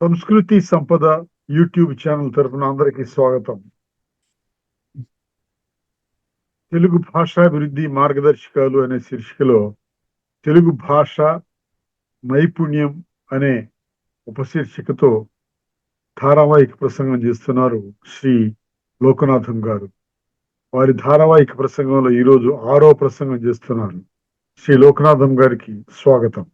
సంస్కృతి సంపద YouTube channel తరపున అందరికీ స్వాగతం. తెలుగు భాషాభివృద్ధి మార్గదర్శకాలు అనే శీర్షికలో తెలుగు భాష నైపుణ్యం అనే ఉపశీర్షికతో ధారావాహిక ప్రసంగం చేస్తున్నారు శ్రీ లోకనాథం గారు. వారి ధారావాహిక ప్రసంగంలో ఈరోజు 6వ ప్రసంగం చేస్తున్నారు. శ్రీ లోకనాథం గారికి స్వాగతం.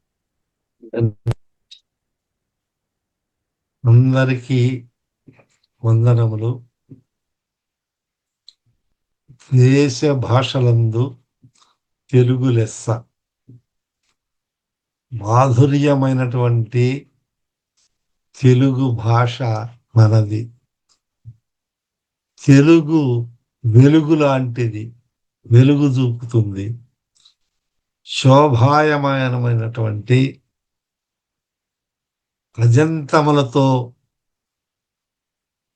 అందరికీ వందనములు. దేశ భాషలందు తెలుగు లెస్స. మాధుర్యమైనటువంటి తెలుగు భాష మనది. తెలుగు వెలుగు లాంటిది, వెలుగు చూపుతుంది. శోభాయమానమైనటువంటి అజంతములతో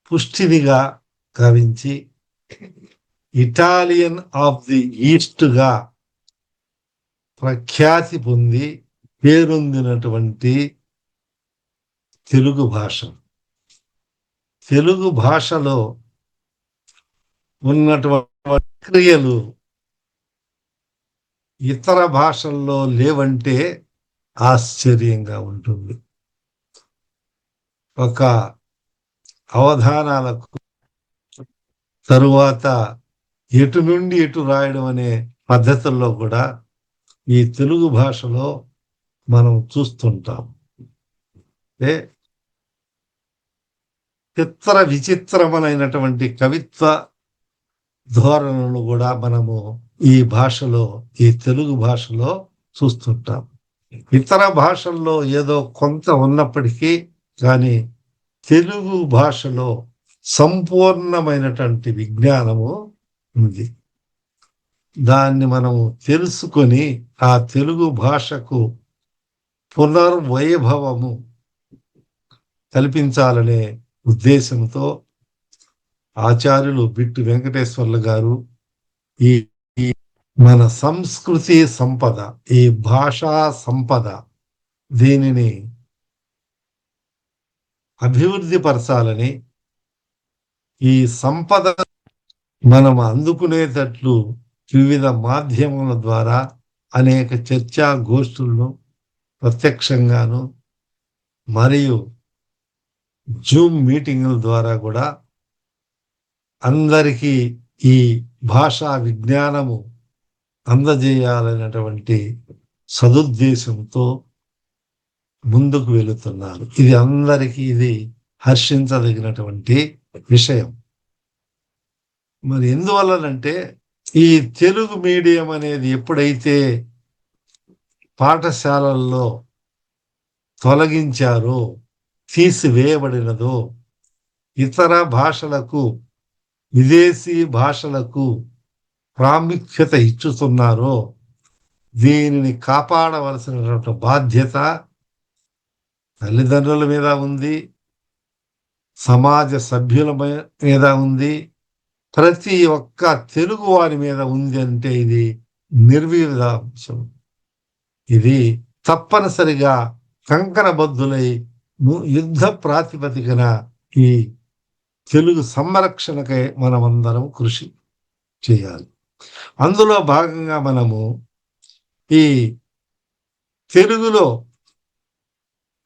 పుష్టినిగా కవించి ఇటాలియన్ ఆఫ్ ది ఈస్ట్గా ప్రఖ్యాతి పొంది పేరొందినటువంటి తెలుగు భాష. తెలుగు భాషలో ఉన్నటువంటి క్రియలు ఇతర భాషల్లో లేవంటే ఆశ్చర్యంగా ఉంటుంది. ఒక అవధానాలకు తరువాత ఎటు నుండి ఎటు రాయడం అనే పద్ధతుల్లో కూడా ఈ తెలుగు భాషలో మనం చూస్తుంటాం. చిత్ర విచిత్రమైనటువంటి కవిత్వ ధోరణులు కూడా మనము ఈ భాషలో, ఈ తెలుగు భాషలో చూస్తుంటాం. ఇతర భాషల్లో ఏదో కొంత ఉన్నప్పటికీ కానీ తెలుగు భాషలో సంపూర్ణమైనటువంటి విజ్ఞానము ఉంది. దాన్ని మనము తెలుసుకొని ఆ తెలుగు భాషకు పునర్వైభవము కల్పించాలనే ఉద్దేశంతో ఆచార్యులు బిట్టు వెంకటేశ్వర్లు గారు ఈ మన సంస్కృతి సంపద, ఈ భాషా సంపద, దీనిని అభివృద్ధి పరచాలని, ఈ సంపద మనం అందుకునేటట్లు వివిధ మాధ్యమాల ద్వారా అనేక చర్చా గోష్ఠులను ప్రత్యక్షంగాను మరియు జూమ్ మీటింగుల ద్వారా కూడా అందరికీ ఈ భాషా విజ్ఞానము అందజేయాలనేటువంటి సదుద్దేశంతో ముందుకు వెళుతున్నారు. ఇది అందరికీ హర్షించదగినటువంటి విషయం. మరి ఎందువల్లనంటే ఈ తెలుగు మీడియం అనేది ఎప్పుడైతే పాఠశాలల్లో తొలగించారో, తీసివేయబడినదో, ఇతర భాషలకు, విదేశీ భాషలకు ప్రాముఖ్యత ఇచ్చుతున్నారో, దీనిని కాపాడవలసినటువంటి బాధ్యత తల్లిదండ్రుల మీద ఉంది, సమాజ సభ్యుల మీద ఉంది, ప్రతి ఒక్క తెలుగు వారి మీద ఉంది. అంటే ఇది నిర్వివాదాంశం. ఇది తప్పనిసరిగా కంకణబద్ధులై యుద్ధ ప్రాతిపదికన ఈ తెలుగు సంరక్షణకై మనమందరం కృషి చేయాలి. అందులో భాగంగా మనము ఈ తెలుగులో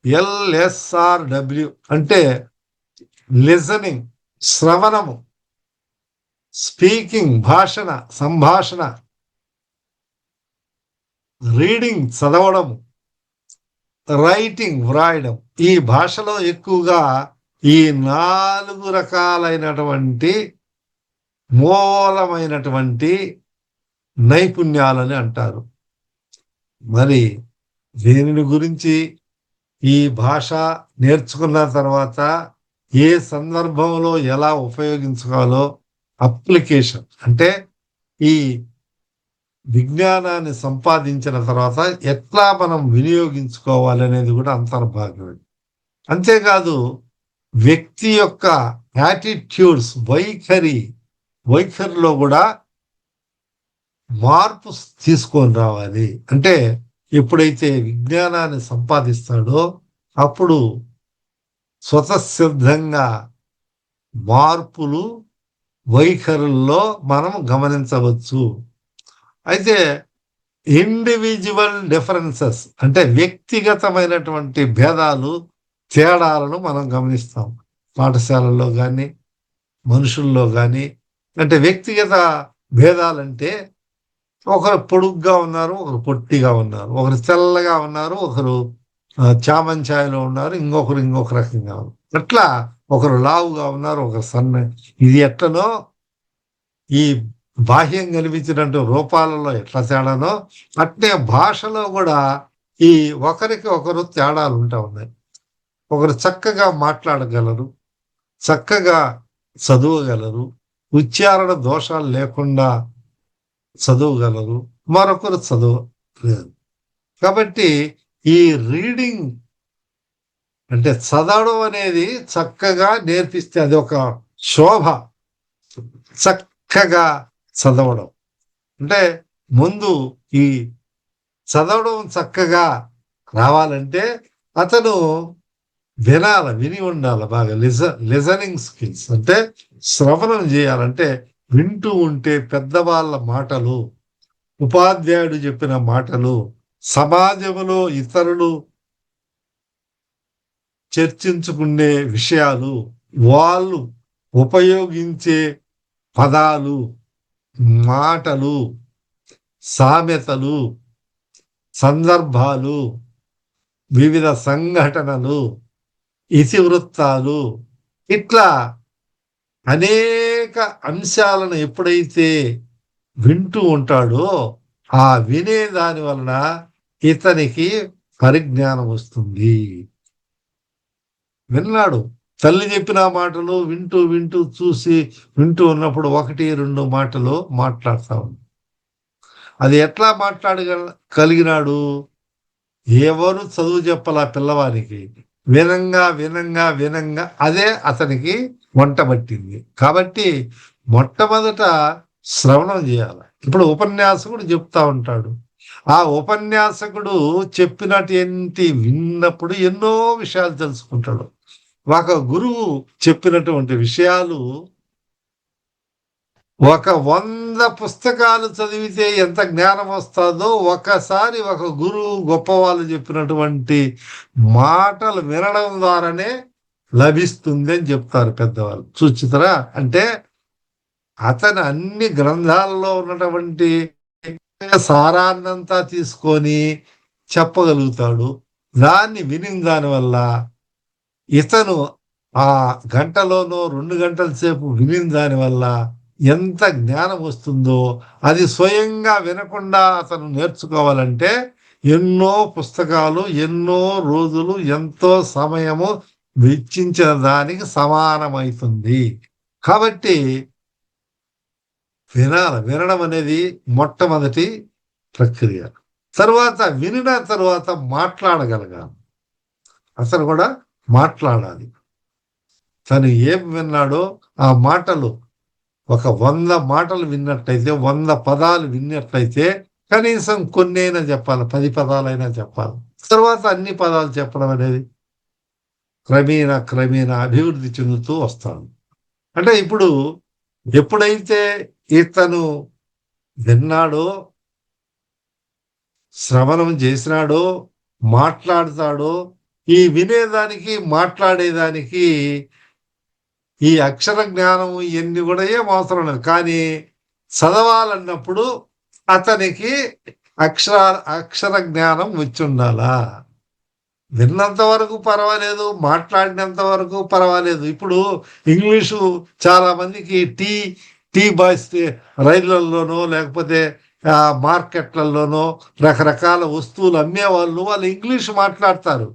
LSRW అంటే లిజనింగ్, శ్రవణము, స్పీకింగ్ భాషణ, సంభాషణ, రీడింగ్ చదవడము, రైటింగ్ వ్రాయడం, ఈ భాషలో ఎక్కువగా ఈ 4 రకాలైనటువంటి మూలమైనటువంటి నైపుణ్యాలని అంటారు. మరి దీనిని గురించి ఈ భాష నేర్చుకున్న తర్వాత ఏ సందర్భంలో ఎలా ఉపయోగించుకోవాలో, అప్లికేషన్ అంటే ఈ విజ్ఞానాన్ని సంపాదించిన తర్వాత ఎట్లా మనం వినియోగించుకోవాలి అనేది కూడా అంతర్భాగమే. అంతేకాదు వ్యక్తి యొక్క యాటిట్యూడ్స్, వైఖరిలో కూడా మార్పు తీసుకొని రావాలి. అంటే ఎప్పుడైతే విజ్ఞానాన్ని సంపాదిస్తాడో అప్పుడు స్వతసిద్ధంగా మార్పులు వైఖరుల్లో మనం గమనించవచ్చు. అయితే ఇండివిజువల్ డిఫరెన్సెస్ అంటే వ్యక్తిగతమైనటువంటి భేదాలు, తేడాలను మనం గమనిస్తాం. పాఠశాలల్లో గాని, మనుషుల్లో గాని. అంటే వ్యక్తిగత భేదాలంటే ఒకరు పొడుగ్గా ఉన్నారు, ఒకరు పొట్టిగా ఉన్నారు. ఒకరు తెల్లగా ఉన్నారు, ఒకరు చామంచాయలో ఉన్నారు, ఇంకొక రకంగా ఉన్నారు. అట్లా ఒకరు లావుగా ఉన్నారు, ఒకరు ఇది ఎట్లనో ఈ బాహ్యం కనిపించినట్టు రూపాలలో ఎట్లా తేడానో అట్నే భాషలో కూడా ఈ ఒకరికి ఒకరు తేడాలు ఉంటా ఉన్నాయి. ఒకరు చక్కగా మాట్లాడగలరు, చక్కగా చదవగలరు, ఉచ్చారణ దోషాలు లేకుండా చదవగలరు, మరొకరు చదవలేరు. కాబట్టి ఈ రీడింగ్ అంటే చదవడం అనేది చక్కగా నేర్పిస్తే అది ఒక శోభ. చక్కగా చదవడం అంటే ముందు ఈ చదవడం చక్కగా రావాలంటే అతను విని ఉండాలి బాగా. లిజనింగ్ స్కిల్స్ అంటే శ్రవణం చేయాలంటే వింటూ ఉంటే పెద్దవాళ్ళ మాటలు, ఉపాధ్యాయుడు చెప్పిన మాటలు, సమాజంలో ఇతరులు చర్చించుకునే విషయాలు, వాళ్ళు ఉపయోగించే పదాలు, మాటలు, సామెతలు, సందర్భాలు, వివిధ సంఘటనలు, ఇతివృత్తాలు, ఇట్లా అనేక అంశాలను ఎప్పుడైతే వింటూ ఉంటాడో ఆ వినే దాని వలన ఇతనికి పరిజ్ఞానం వస్తుంది. విన్నాడు, తల్లి చెప్పిన మాటలు వింటూ వింటూ చూసి వింటూ ఉన్నప్పుడు 1, 2 మాటలు మాట్లాడుతా ఉంది. అది ఎట్లా కలిగినాడు? ఎవరు చదువు చెప్పాల పిల్లవానికి, వినంగా వినంగా వినంగా అదే అతనికి వంట పట్టింది. కాబట్టి మొట్టమొదట శ్రవణం చేయాలి. ఇప్పుడు ఉపన్యాసకుడు చెప్తా ఉంటాడు. ఆ ఉపన్యాసకుడు చెప్పినటువంటి విన్నప్పుడు ఎన్నో విషయాలు తెలుసుకుంటాడు. ఒక గురువు చెప్పినటువంటి విషయాలు 100 పుస్తకాలు చదివితే ఎంత జ్ఞానం వస్తుందో ఒకసారి ఒక గురువు గొప్పవాళ్ళు చెప్పినటువంటి మాటలు వినడం ద్వారానే లభిస్తుంది అని చెప్తారు పెద్దవాళ్ళు. చూచితరా? అంటే అతను అన్ని గ్రంథాలలో ఉన్నటువంటి సారాన్నంతా తీసుకొని చెప్పగలుగుతాడు. దాన్ని విని దానివల్ల ఇతను ఆ గంటలోనో 2 గంటల సేపు విని దానివల్ల ఎంత జ్ఞానం వస్తుందో అది స్వయంగా వినకుండా అతను నేర్చుకోవాలంటే ఎన్నో పుస్తకాలు, ఎన్నో రోజులు, ఎంతో సమయము వెచ్చించిన దానికి సమానమవుతుంది. కాబట్టి వినడం అనేది మొట్టమొదటి ప్రక్రియ. తర్వాత వినిన తర్వాత మాట్లాడగలగాలి. అతను కూడా మాట్లాడాలి. తను ఏం విన్నాడో ఆ మాటలు ఒక 100 మాటలు విన్నట్లయితే, 100 పదాలు విన్నట్లయితే కనీసం కొన్నైనా చెప్పాలి, 10 పదాలైనా చెప్పాలి. తర్వాత అన్ని పదాలు చెప్పడం అనేది క్రమేణా అభివృద్ధి చెందుతూ వస్తాడు. అంటే ఇప్పుడు ఎప్పుడైతే ఇతను విన్నాడో, శ్రవణం చేసినాడో, మాట్లాడతాడో, ఈ వినేదానికి మాట్లాడేదానికి ఈ అక్షర జ్ఞానం ఇవన్నీ కూడా ఏం అవసరం లేదు. కానీ చదవాలన్నప్పుడు అతనికి అక్షర జ్ఞానం వచ్చి ఉండాలా. విన్నంత వరకు పర్వాలేదు, మాట్లాడినంత వరకు పర్వాలేదు. ఇప్పుడు ఇంగ్లీషు చాలా మందికి టీ బాయ్స్ రైళ్లలోనో లేకపోతే మార్కెట్లలోనో రకరకాల వస్తువులు అమ్మేవాళ్ళు వాళ్ళు ఇంగ్లీషు మాట్లాడతారు,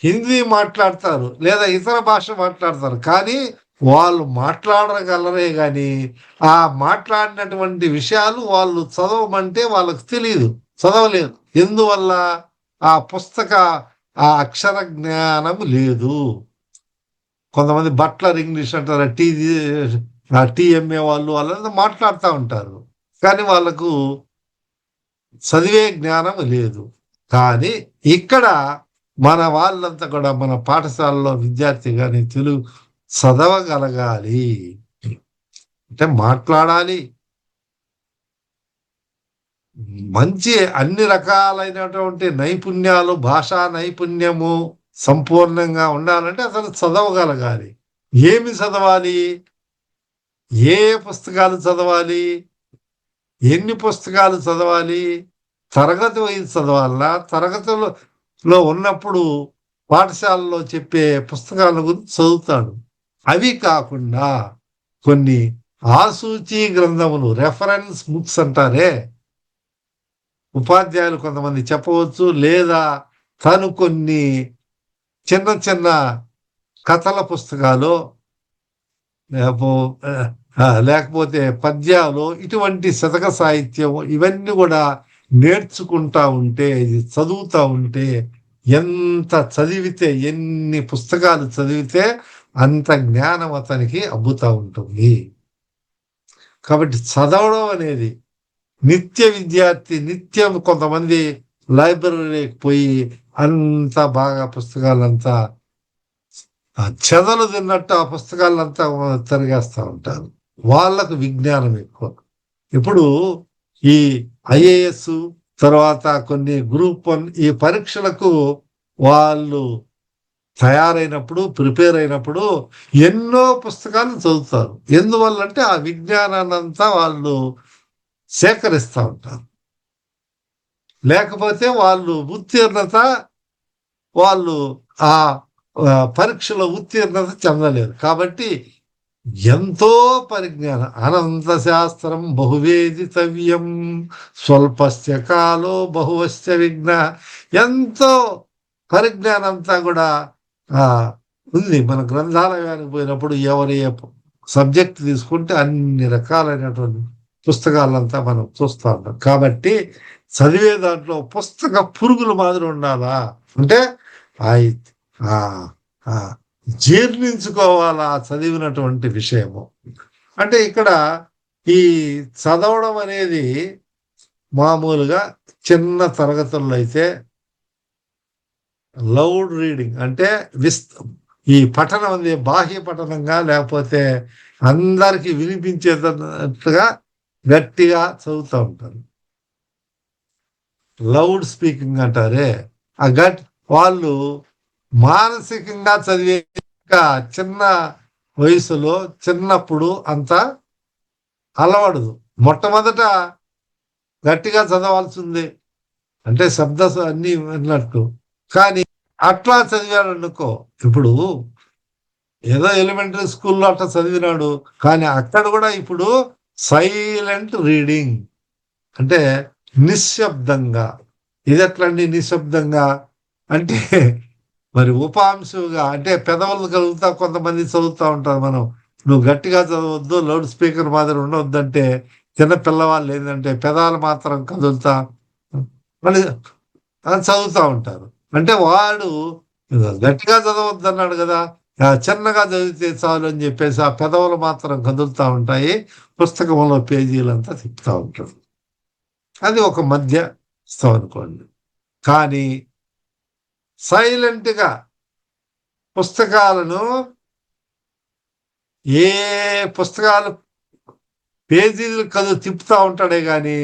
హిందీ మాట్లాడతారు, లేదా ఇతర భాష మాట్లాడతారు. కానీ వాళ్ళు మాట్లాడగలరే కానీ ఆ మాట్లాడినటువంటి విషయాలు వాళ్ళు చదవమంటే వాళ్ళకు తెలియదు, చదవలేదు. ఎందువల్ల? ఆ అక్షర జ్ఞానం లేదు. కొంతమంది బట్లర్ ఇంగ్లీష్ అంటారు, టీ అమ్మే వాళ్ళు వాళ్ళంతా మాట్లాడుతూ ఉంటారు, కానీ వాళ్ళకు చదివే జ్ఞానం లేదు. కానీ ఇక్కడ మన వాళ్ళంతా కూడా మన పాఠశాలలో విద్యార్థి కానీ తెలుగు చదవగలగాలి, అంటే మాట్లాడాలి, మంచి అన్ని రకాలైనటువంటి నైపుణ్యాలు, భాషా నైపుణ్యము సంపూర్ణంగా ఉండాలంటే అసలు చదవగలగాలి. ఏమి చదవాలి, ఏ పుస్తకాలు చదవాలి, ఎన్ని పుస్తకాలు చదవాలి, తరగతి వైపు చదవాలా, తరగతిలో ఉన్నప్పుడు పాఠశాలలో చెప్పే పుస్తకాల గురించి చదువుతాడు. అవి కాకుండా కొన్ని ఆసూచి గ్రంథములు, రెఫరెన్స్ బుక్స్ అంటారే, ఉపాధ్యాయులు కొంతమంది చెప్పవచ్చు, లేదా తను కొన్ని చిన్న చిన్న కథల పుస్తకాలు లేకపోతే పద్యాలు, ఇటువంటి శతక సాహిత్యం, ఇవన్నీ కూడా నేర్చుకుంటా ఉంటే, ఇది చదువుతూ ఉంటే, ఎంత చదివితే, ఎన్ని పుస్తకాలు చదివితే అంత జ్ఞానం అతనికి అబ్బుతూ ఉంటుంది. కాబట్టి చదవడం అనేది నిత్య విద్యార్థి, నిత్యం కొంతమంది లైబ్రరీకి పోయి అంత బాగా పుస్తకాలంతా చెదలు తిన్నట్టు ఆ పుస్తకాలంతా తిరిగేస్తూ ఉంటారు. వాళ్ళకు విజ్ఞానం ఎక్కువ. ఇప్పుడు ఈ ఐఏఎస్ తర్వాత కొన్ని గ్రూప్ 1 ఈ పరీక్షలకు వాళ్ళు తయారైనప్పుడు, ప్రిపేర్ అయినప్పుడు ఎన్నో పుస్తకాలు చదువుతారు. ఎందువల్లంటే ఆ విజ్ఞానాన్ని అంతా వాళ్ళు సేకరిస్తూ ఉంటారు. లేకపోతే వాళ్ళు ఉత్తీర్ణత, వాళ్ళు ఆ పరీక్షలో ఉత్తీర్ణత చెందలేరు. కాబట్టి ఎంతో పరిజ్ఞానం, అనంత శాస్త్రం బహువేదితవ్యం స్వల్పస్య కాలో బహువస్య విఘ్న, ఎంతో పరిజ్ఞానంతా కూడా ఉంది. మన గ్రంథాలయానికి పోయినప్పుడు ఎవరి సబ్జెక్ట్ తీసుకుంటే అన్ని రకాలైనటువంటి పుస్తకాలంతా మనం చూస్తూ ఉంటాం. కాబట్టి చదివే దాంట్లో పుస్తక పురుగులు మాదిరి ఉండాలా, అంటే జీర్ణించుకోవాలా చదివినటువంటి విషయము. అంటే ఇక్కడ ఈ చదవడం అనేది మామూలుగా చిన్న తరగతుల్లో అయితే లౌడ్ రీడింగ్, అంటే ఈ పఠనం అనేది బాహ్య పఠనంగా, లేకపోతే అందరికి వినిపించేటట్టుగా గట్టిగా చదువుతూ ఉంటారు. లౌడ్ స్పీకింగ్ అంటారే, ఆ వాళ్ళు మానసికంగా చదివే చిన్న వయసులో, చిన్నప్పుడు అంత అలవాడదు. మొట్టమొదట గట్టిగా చదవాల్సిందే, అంటే శబ్ద అన్ని విన్నట్టు. కానీ అట్లా చదివాడు అనుకో, ఇప్పుడు ఏదో ఎలిమెంటరీ స్కూల్లో అట్లా చదివినాడు, కానీ అక్కడ కూడా ఇప్పుడు సైలెంట్ రీడింగ్, అంటే నిశ్శబ్దంగా. ఇది ఎట్లండి నిశ్శబ్దంగా అంటే, మరి ఉపాంశువుగా, అంటే పెదవులు కలుగుతా కొంతమంది చదువుతూ ఉంటారు. మనం నువ్వు గట్టిగా చదవద్దు, లౌడ్ స్పీకర్ మాదిరి ఉండవద్దంటే, చిన్న పిల్లవాళ్ళు ఏంటంటే పెదాలు మాత్రం కదులుతా మళ్ళీ చదువుతూ ఉంటారు. అంటే వాడు గట్టిగా చదవద్దు అన్నాడు కదా, చిన్నగా చదివితే చాలు అని చెప్పేసి ఆ పెదవులు మాత్రం కదులుతూ ఉంటాయి, పుస్తకంలో పేజీలంతా తిప్పుతూ ఉంటాడు. అది ఒక మధ్యస్థం అనుకోండి. కానీ సైలెంట్గా పుస్తకాలను, ఏ పుస్తకాలు పేజీలు తిప్పుతూ ఉంటాడే కానీ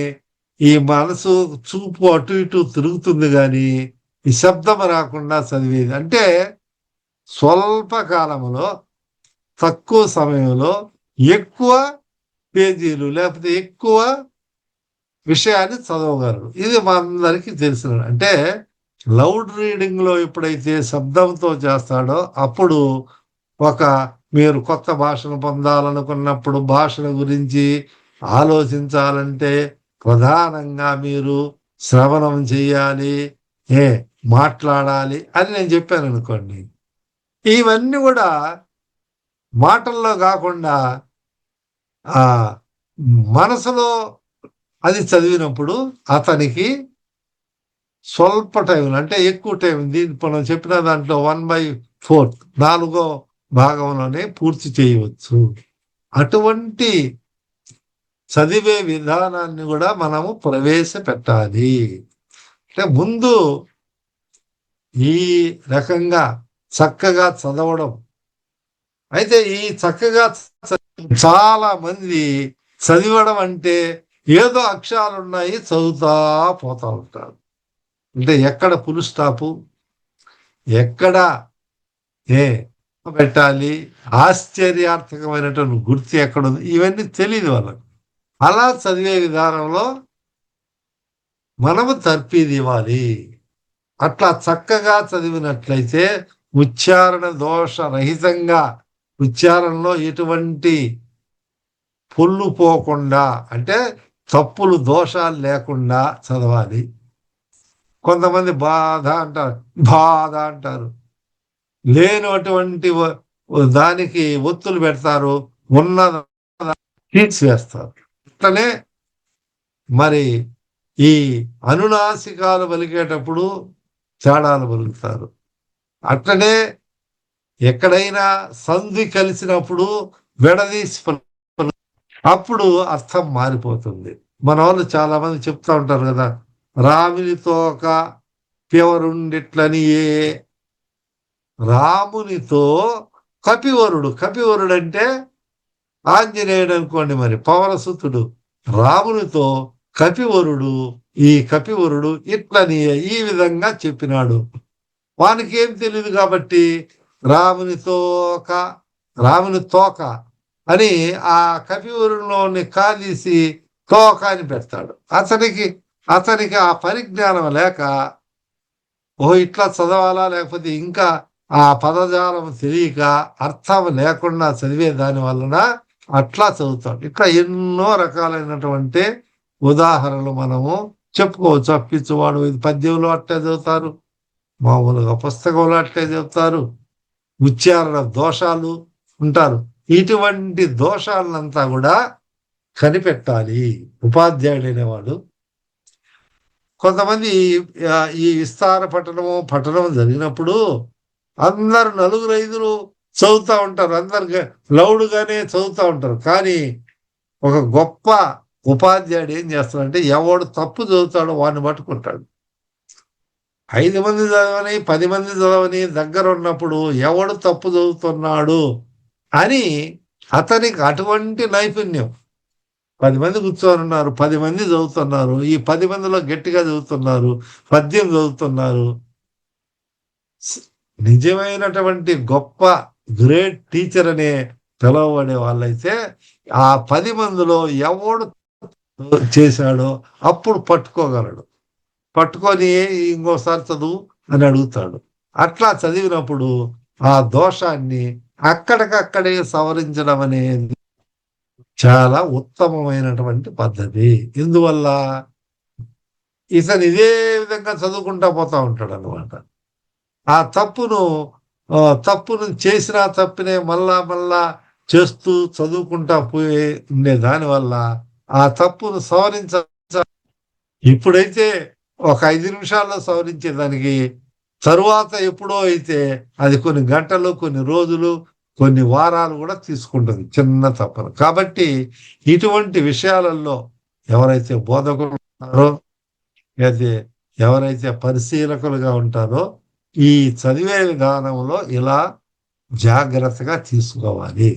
ఈ మనసు చూపు అటు ఇటు తిరుగుతుంది, కానీ ఈ శబ్దం రాకుండా చదివేది. అంటే స్వల్ప కాలంలో, తక్కువ సమయంలో ఎక్కువ పేజీలు లేకపోతే ఎక్కువ విషయాన్ని చదవగలరు. ఇది మనందరికీ తెలిసిన. అంటే లౌడ్ రీడింగ్లో ఎప్పుడైతే శబ్దంతో చేస్తాడో అప్పుడు మీరు కొత్త భాషను పొందాలనుకున్నప్పుడు, భాషల గురించి ఆలోచించాలంటే ప్రధానంగా మీరు శ్రవణం చేయాలి, మాట్లాడాలి అని నేను చెప్పాను అనుకోండి. ఇవన్నీ కూడా మాటల్లో కాకుండా మనసులో అది చదివినప్పుడు అతనికి స్వల్ప టైం, అంటే ఎక్కువ టైం, దీన్ని మనం చెప్పిన దాంట్లో 1/4 4వ భాగంలోనే పూర్తి చేయవచ్చు. అటువంటి చదివే విధానాన్ని కూడా మనము ప్రవేశపెట్టాలి. అంటే ముందు ఈ రకంగా చక్కగా చదవడం. అయితే ఈ చక్కగా చాలా మంది చదివడం అంటే ఏదో అక్షరాలు ఉన్నాయి చదువుతా పోతా ఉంటారు. అంటే ఎక్కడ ఫుల్ స్టాపు, ఎక్కడ ఏ పెట్టాలి, ఆశ్చర్యార్థకమైనటువంటి గుర్తు ఎక్కడుంది, ఇవన్నీ తెలియదు వాళ్ళకు. అలా చదివే విధానంలో మనము తర్ఫీదు ఇవ్వాలి. అట్లా చక్కగా చదివినట్లయితే ఉచ్చారణ దోష రహితంగా, ఉచ్చారణలో ఎటువంటి పొల్లు పోకుండా, అంటే తప్పులు దోషాలు లేకుండా చదవాలి. కొంతమంది బాధ అంటారు, బాధ అంటారు, లేనటువంటి దానికి ఒత్తులు పెడతారు, ఉన్న తీసివేస్తారు. అట్లనే మరి ఈ అనునాసికాలు పలికేటప్పుడు తేడాలు పలుకుతారు. అట్లనే ఎక్కడైనా సంధి కలిసినప్పుడు విడదీసి అప్పుడు అర్థం మారిపోతుంది. మన వాళ్ళు చాలా మంది చెప్తా ఉంటారు కదా, రామునితో ఒక పివరుండిట్లని. రామునితో కపివరుడు, కపివరుడు అంటే ఆంజనేయుడు అనుకోండి, మరి పవనసుతుడు. రామునితో కపివరుడు, ఈ కపివరుడు ఇట్లని ఈ విధంగా చెప్పినాడు. వానికి ఏం తెలియదు కాబట్టి రాముని తోక అని ఆ కపివరులోని కాదీసి తోక అని పెడతాడు. అతనికి ఆ పరిజ్ఞానం లేక, ఇట్లా చదవాలా, లేకపోతే ఇంకా ఆ పదజాలం తెలియక అర్థం లేకుండా చదివే దాని వలన అట్లా చదువుతాడు. ఇట్లా ఎన్నో రకాలైనటువంటి ఉదాహరణలు మనము చెప్పుకోవచ్చు. అప్పించువాడు ఇది పద్యంలో అట్లే చదువుతారు, మామూలుగా పుస్తకంలో అట్లే చెబుతారు. ఉచ్చారణ దోషాలు ఉంటారు. ఇటువంటి దోషాలనంతా కూడా కనిపెట్టాలి ఉపాధ్యాయుడు అనేవాడు. కొంతమంది ఈ విస్తార పఠనం జరిగినప్పుడు అందరు 4-5 చదువుతూ ఉంటారు, అందరు లౌడ్గానే చదువుతూ ఉంటారు. కానీ ఒక గొప్ప ఉపాధ్యాయుడు ఏం చేస్తాడంటే, ఎవడు తప్పు చదువుతాడో వాడిని పట్టుకుంటాడు. 5 మంది చదవని 10 మంది చదవని దగ్గర ఉన్నప్పుడు ఎవడు తప్పు చదువుతున్నాడు అని అతనికి అటువంటి నైపుణ్యం. 10 మంది కూర్చొని ఉన్నారు, 10 మంది చదువుతున్నారు, ఈ 10 మందిలో గట్టిగా చదువుతున్నారు, పద్యం చదువుతున్నారు. నిజమైనటువంటి గొప్ప గ్రేట్ టీచర్ అనే పిలవబడే వాళ్ళైతే ఆ 10 మందిలో ఎవడు చేశాడో అప్పుడు పట్టుకోగలడు. పట్టుకొని ఇంకోసారి చదువు అని అడుగుతాడు. అట్లా చదివినప్పుడు ఆ దోషాన్ని అక్కడికక్కడే సవరించడం అనేది చాలా ఉత్తమమైనటువంటి పద్ధతి. ఇందువల్ల ఇతను ఇదే విధంగా చదువుకుంటా పోతా ఉంటాడు అన్నమాట. ఆ తప్పును చేసిన తప్పునే మళ్ళా చేస్తూ చదువుకుంటా పోయే ఉండే దానివల్ల ఆ తప్పును సవరించ, ఇప్పుడైతే ఒక 5 నిమిషాల్లో సవరించేదానికి తరువాత ఎప్పుడో అయితే అది కొన్ని గంటలు, కొన్ని రోజులు, కొన్ని వారాలు కూడా తీసుకుంటుంది చిన్న తప్పును. కాబట్టి ఇటువంటి విషయాలలో ఎవరైతే బోధకులు ఉంటారో, అయితే ఎవరైతే పరిశీలకులుగా ఉంటారో, ఈ చదివే విధానంలో ఇలా జాగ్రత్తగా తీసుకోవాలి.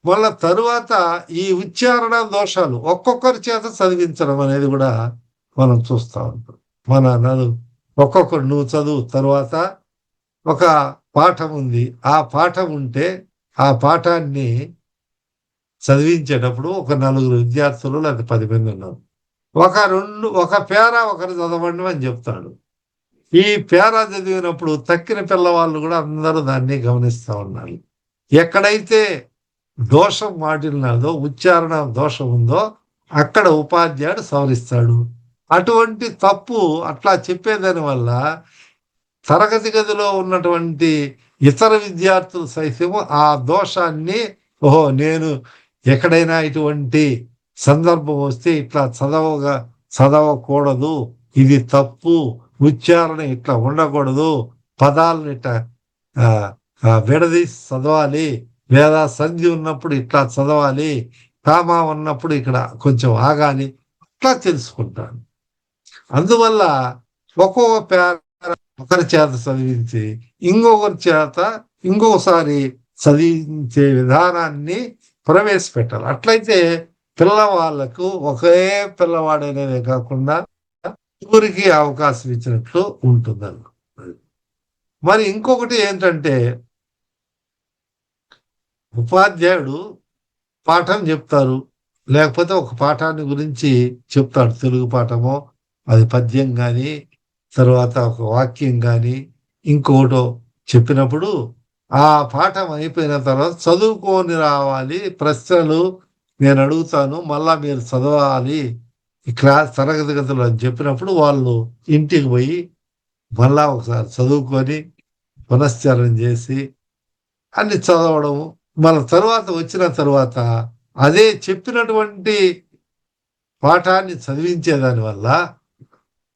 మళ్ళా తరువాత ఈ ఉచ్చారణ దోషాలు ఒక్కొక్కరి చేత చదివించడం అనేది కూడా మనం చూస్తూ ఉంటాం. ఒక్కొక్కరు నువ్వు చదువు, తరువాత ఒక పాఠం ఉంది, ఆ పాఠం ఉంటే ఆ పాఠాన్ని చదివించేటప్పుడు ఒక 4 విద్యార్థులు లేదా 10 మంది ఉన్నారు. ఒక పేరా ఒకరు చదవండి అని చెప్తాడు. ఈ పేరా చదివినప్పుడు తక్కిన పిల్లవాళ్ళు కూడా అందరూ దాన్ని గమనిస్తూ ఉన్నారు. ఎక్కడైతే దోషం వాటిల్లినదో, ఉచ్చారణ దోషం ఉందో అక్కడ ఉపాధ్యాయుడు సవరిస్తాడు. అటువంటి తప్పు అట్లా చెప్పేదాని వల్ల తరగతి గదిలో ఉన్నటువంటి ఇతర విద్యార్థులు సైతము ఆ దోషాన్ని, నేను ఎక్కడైనా ఇటువంటి సందర్భం వస్తే ఇట్లా చదవకూడదు, ఇది తప్పు, ఉచ్చారణ ఇట్లా ఉండకూడదు, పదాలను ఇట్లా విడదీసి చదవాలి, లేదా సంధి ఉన్నప్పుడు ఇట్లా చదవాలి, కామా ఉన్నప్పుడు ఇక్కడ కొంచెం ఆగాలి, అట్లా తెలుసుకుంటాను. అందువల్ల ఒక్కొక్క ఒకరి చేత చదివించి ఇంకొకరి చేత ఇంకొకసారి చదివించే విధానాన్ని ప్రవేశపెట్టాలి. అట్లయితే పిల్లవాళ్ళకు ఒకే పిల్లవాడనేదే కాకుండా ఊరికి అవకాశం ఇచ్చినట్లు ఉంటుందని. మరి ఇంకొకటి ఏంటంటే ఉపాధ్యాయుడు పాఠం చెప్తారు, లేకపోతే ఒక పాఠాన్ని గురించి చెప్తాడు. తెలుగు పాఠమో, అది పద్యం కానీ, తర్వాత ఒక వాక్యం కానీ, ఇంకోటో చెప్పినప్పుడు ఆ పాఠం అయిపోయిన తర్వాత చదువుకొని రావాలి, ప్రశ్నలు నేను అడుగుతాను, మళ్ళా మీరు చదవాలి ఈ క్లాస్ తరగతి గదులు అని చెప్పినప్పుడు వాళ్ళు ఇంటికి పోయి మళ్ళా ఒకసారి చదువుకొని పునశ్చరణ చేసి అన్ని చదవడము, మన తర్వాత వచ్చిన తర్వాత అదే చెప్పినటువంటి పాఠాన్ని చదివించేదాని వల్ల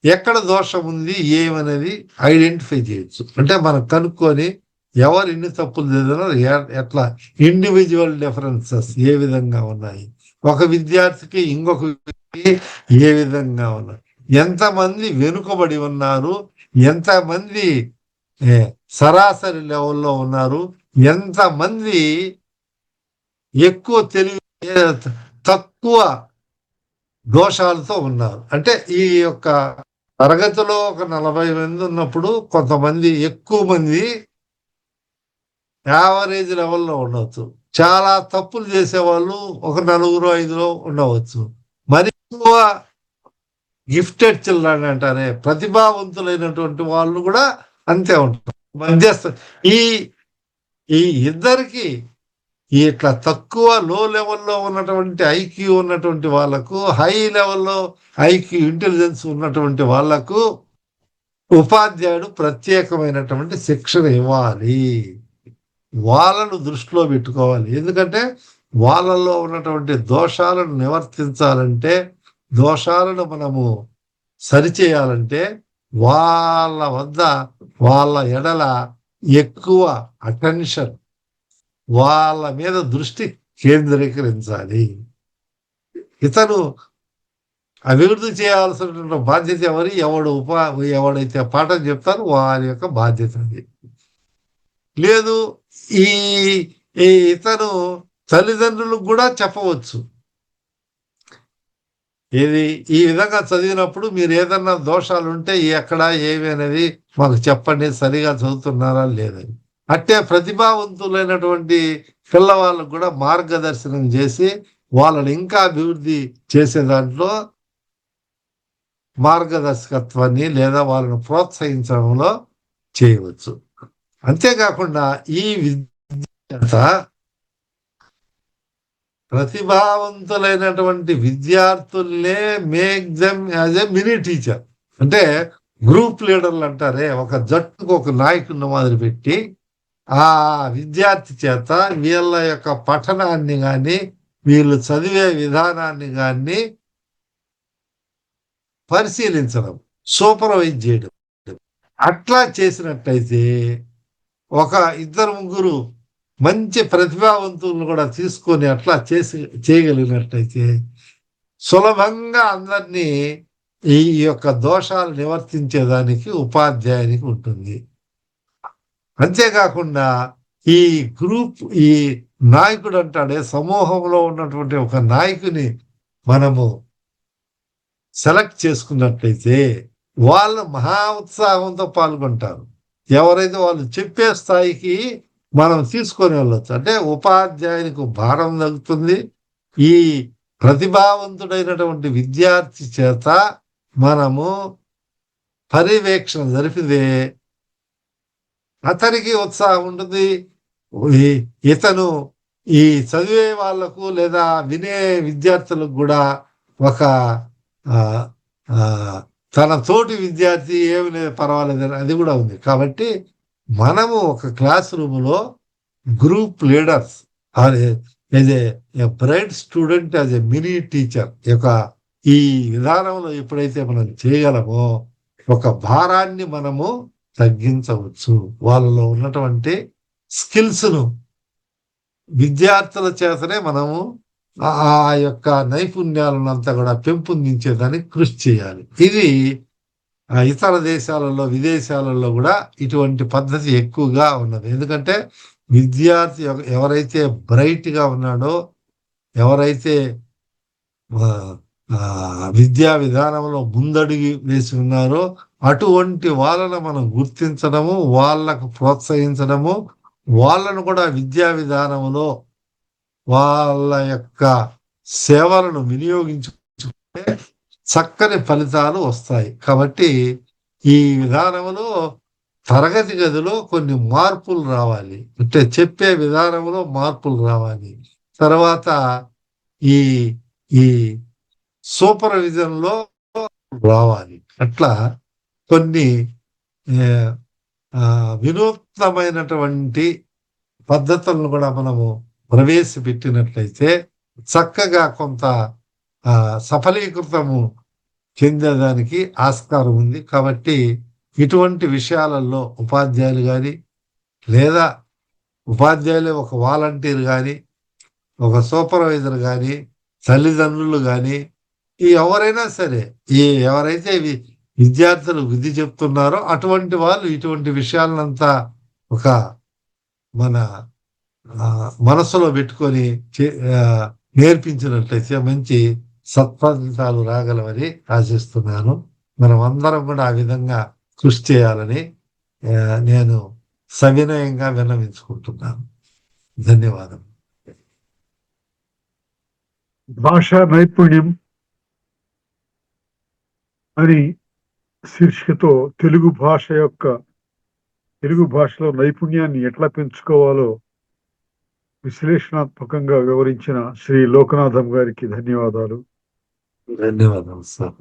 ఎక్కడ దోషం ఉంది ఏమనేది ఐడెంటిఫై చేయొచ్చు. అంటే మనం కనుక్కొని ఎవరు ఎన్ని తప్పులు చేస్తున్నారు, ఎట్లా ఇండివిజువల్ డిఫరెన్సెస్ ఏ విధంగా ఉన్నాయి, ఒక విద్యార్థికి ఇంకొక వ్యక్తికి ఏ విధంగా ఉన్నాయి, ఎంతమంది వెనుకబడి ఉన్నారు, ఎంతమంది సరాసరి లెవెల్లో ఉన్నారు, ఎంతమంది ఎక్కువ తెలివి తక్కువ దోషాలతో ఉన్నారు. అంటే ఈ యొక్క తరగతిలో ఒక 40 మంది ఉన్నప్పుడు కొంతమంది ఎక్కువ మంది యావరేజ్ లెవెల్లో ఉండవచ్చు, చాలా తప్పులు చేసేవాళ్ళు ఒక 4-5 ఉండవచ్చు. మరి ఎక్కువ గిఫ్టెడ్ చిల్డ్రన్ అంటారే ప్రతిభావంతులైనటువంటి వాళ్ళు కూడా అంతే ఉంటారు. మధ్యస్థ ఈ ఈ ఇద్దరికి ఇట్లా తక్కువ లో లెవెల్లో ఉన్నటువంటి ఐక్యూ ఉన్నటువంటి వాళ్ళకు, హై లెవెల్లో ఐక్యూ ఇంటెలిజెన్స్ ఉన్నటువంటి వాళ్లకు ఉపాధ్యాయుడు ప్రత్యేకమైనటువంటి శిక్షణ ఇవ్వాలి. వాళ్ళను దృష్టిలో పెట్టుకోవాలి. ఎందుకంటే వాళ్ళల్లో ఉన్నటువంటి దోషాలను నివర్తించాలంటే, దోషాలను మనము సరిచేయాలంటే వాళ్ళ వద్ద వాళ్ళ ఎడల ఎక్కువ అటెన్షన్, వాళ్ళ మీద దృష్టి కేంద్రీకరించాలి. ఇతను అభివృద్ధి చేయాల్సినటువంటి బాధ్యత ఎవడైతే పాఠం చెప్తారో వారి యొక్క బాధ్యత అది. లేదు ఈ ఇతను తల్లిదండ్రులకు కూడా చెప్పవచ్చు, ఇది ఈ విధంగా చదివినప్పుడు మీరు ఏదన్నా దోషాలు ఉంటే ఎక్కడ ఏమి అనేది మాకు చెప్పండి, సరిగా చదువుతున్నారా లేదని. అట్టే ప్రతిభావంతులైనటువంటి పిల్లవాళ్ళకు కూడా మార్గదర్శనం చేసి వాళ్ళని ఇంకా అభివృద్ధి చేసే దాంట్లో మార్గదర్శకత్వాన్ని లేదా వాళ్ళని ప్రోత్సహించడంలో చేయవచ్చు. అంతేకాకుండా ఈ విద్య ప్రతిభావంతులైనటువంటి విద్యార్థుల్నే make them as a mini teacher. అంటే గ్రూప్ లీడర్లు అంటారే, ఒక జట్టుకు ఒక నాయకుడిని మొదలుపెట్టి ఆ విద్యార్థి చేత వీళ్ళ యొక్క పఠనాన్ని కానీ వీళ్ళు చదివే విధానాన్ని కానీ పరిశీలించడం, సూపర్వైజ్ చేయడం. అట్లా చేసినట్టయితే ఒక 2-3 మంచి ప్రతిభావంతులను కూడా తీసుకొని అట్లా చేయగలిగినట్టయితే సులభంగా అందరినీ ఈ యొక్క దోషాలు నివర్తించేదానికి ఉపాధ్యాయునికి ఉంటుంది. అంతేకాకుండా ఈ గ్రూప్, ఈ నాయకుడు అంటాడే, సమూహంలో ఉన్నటువంటి ఒక నాయకుని మనము సెలెక్ట్ చేసుకున్నట్లయితే వాళ్ళు మహా ఉత్సాహంతో పాల్గొంటారు. ఎవరైతే వాళ్ళు చెప్పే స్థాయికి మనం తీసుకొని వెళ్ళొచ్చు. అంటే ఉపాధ్యాయునికి భారం తగ్గుతుంది. ఈ ప్రతిభావంతుడైనటువంటి విద్యార్థి చేత మనము పర్యవేక్షణ జరిపితే అతనికి ఉత్సాహం ఉంటుంది. ఇతను ఈ చదివే వాళ్లకు లేదా వినే విద్యార్థులకు కూడా ఒక తన తోటి విద్యార్థి ఏమి పర్వాలేదని అది కూడా ఉంది. కాబట్టి మనము ఒక క్లాస్ రూమ్లో group leaders are as a bright student, as a mini teacher యొక్క ఈ విధానంలో ఎప్పుడైతే మనం చేయగలమో ఒక భారాన్ని మనము తగ్గించవచ్చు. వాళ్ళలో ఉన్నటువంటి స్కిల్స్ను విద్యార్థుల చేతనే మనము ఆ యొక్క నైపుణ్యాలను అంతా కూడా పెంపొందించేదానికి కృషి చేయాలి. ఇది ఇతర దేశాలలో, విదేశాలలో కూడా ఇటువంటి పద్ధతి ఎక్కువగా ఉన్నది. ఎందుకంటే విద్యార్థి ఎవరైతే బ్రైట్‌గా ఉన్నాడో, ఎవరైతే ఆహ్, విద్యా విధానంలో ముందడుగు వేసి ఉన్నారో, అటువంటి వాళ్ళను మనం గుర్తించడము, వాళ్ళకు ప్రోత్సహించడము, వాళ్ళను కూడా విద్యా విధానంలో వాళ్ళ యొక్క సేవలను వినియోగించుకుంటే చక్కని ఫలితాలు వస్తాయి. కాబట్టి ఈ విధానంలో తరగతి గదిలో కొన్ని మార్పులు రావాలి. అంటే చెప్పే విధానంలో మార్పులు రావాలి. తర్వాత ఈ ఈ సూపర్విజన్‌లో రావాలి. అట్లా కొన్ని ఆహ్, వినూత్నమైనటువంటి పద్ధతులను కూడా మనము ప్రవేశపెట్టినట్లయితే చక్కగా కొంత సఫలీకృతము చెందేదానికి ఆస్కారం ఉంది. కాబట్టి ఇటువంటి విషయాలలో ఉపాధ్యాయులు గాని, లేదా ఉపాధ్యాయులే ఒక వాలంటీర్ గాని, ఒక సూపర్వైజర్ గాని, తల్లిదండ్రులు గాని, ఎవరైనా సరే, ఎవరైతే విద్యార్థులకు విధి చెప్తున్నారో అటువంటి వాళ్ళు ఇటువంటి విషయాలనంతా ఒక మన మనసులో పెట్టుకొని నేర్పించినట్లయితే మంచి సత్ఫలితాలు రాగలవని ఆశిస్తున్నాను. మనం అందరం కూడా ఆ విధంగా కృషి చేయాలని నేను సవినయంగా విన్నవించుకుంటున్నాను. ధన్యవాదం. భాషా నైపుణ్యం అని శీర్షికతో తెలుగు భాషలో నైపుణ్యాన్ని ఎట్లా పెంచుకోవాలో విశ్లేషణాత్మకంగా వివరించిన శ్రీ లోకనాథం గారికి ధన్యవాదాలు. ధన్యవాదాలు సార్.